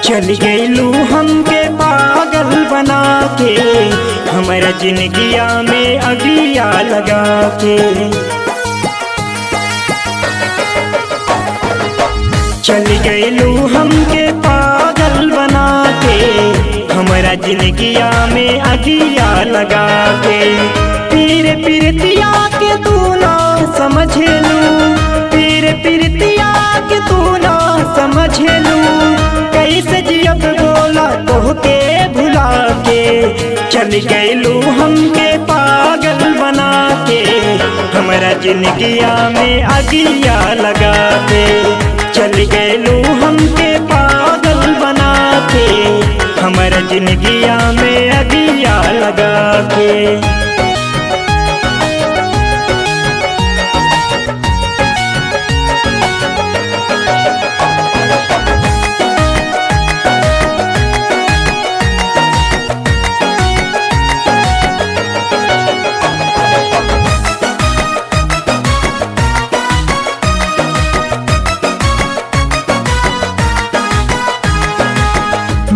चल गईलू हमके पागल बना के, हमारा जिंदगिया में अगिया लगा के। चल गईलू हमके पागल बना के, हमारा जिंदगिया में अगिया लगा के। पीर पीरतिया के तू ना समझ लू, पीर पीरतिया के तू ना समझ लू। कैसे जियब बोला तोहके भुला के, चल गईलू हमके पागल बना के, हमारा जिंदगिया में अगिया लगा के। चल गईलू हमके पागल बना के, हमारा जिंदगिया में अगिया लगा के।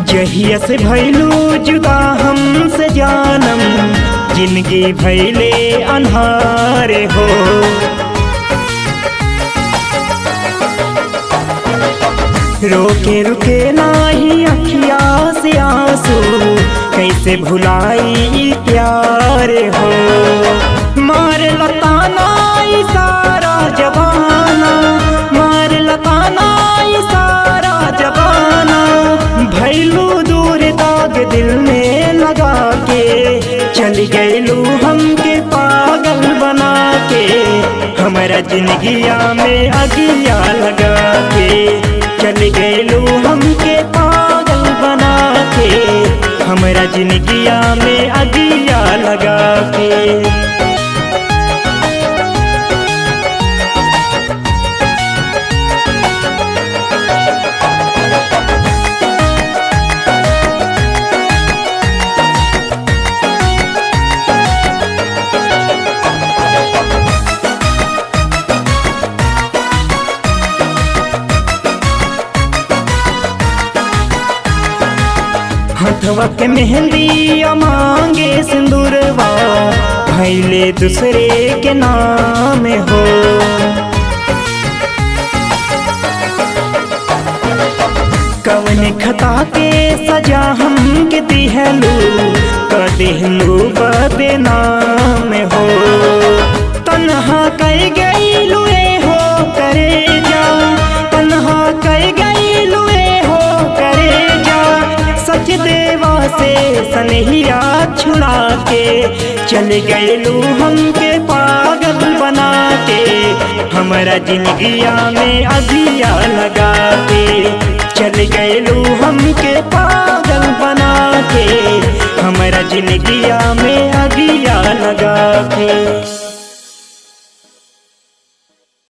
जहिया से भैलू जुदा हमसे जानम, जिंदगी भैले अन्हारे हो। रोके रुके नाही अखिया से आंसू, कैसे भुलाई प्यार हो। मार लताना सारा जबाना, मार लताना सारा जबाना। भैलू दूर दाग दिल में लगा के, चल गईलू हमके पागल बना के, हमारा जिंदगिया में अगिया लगा के। चल गईलू हमके पागल बना के, हमारा जिंदगिया में अगिया लगा के। हथवा के मेहंदी मांगे सिंदूरवा, भैले दूसरे के नाम हो। कवन खता के सजा हमके दिहलू, कदेहलू बदनाम हो। तन्हा कह गईलू हो करे जा, तन्हा कह गईलू हो करे जा। सच देवा से सनहिया छुड़ा के, चल गईलू हमके पागल बना के, हमारा जिंदगिया में अभी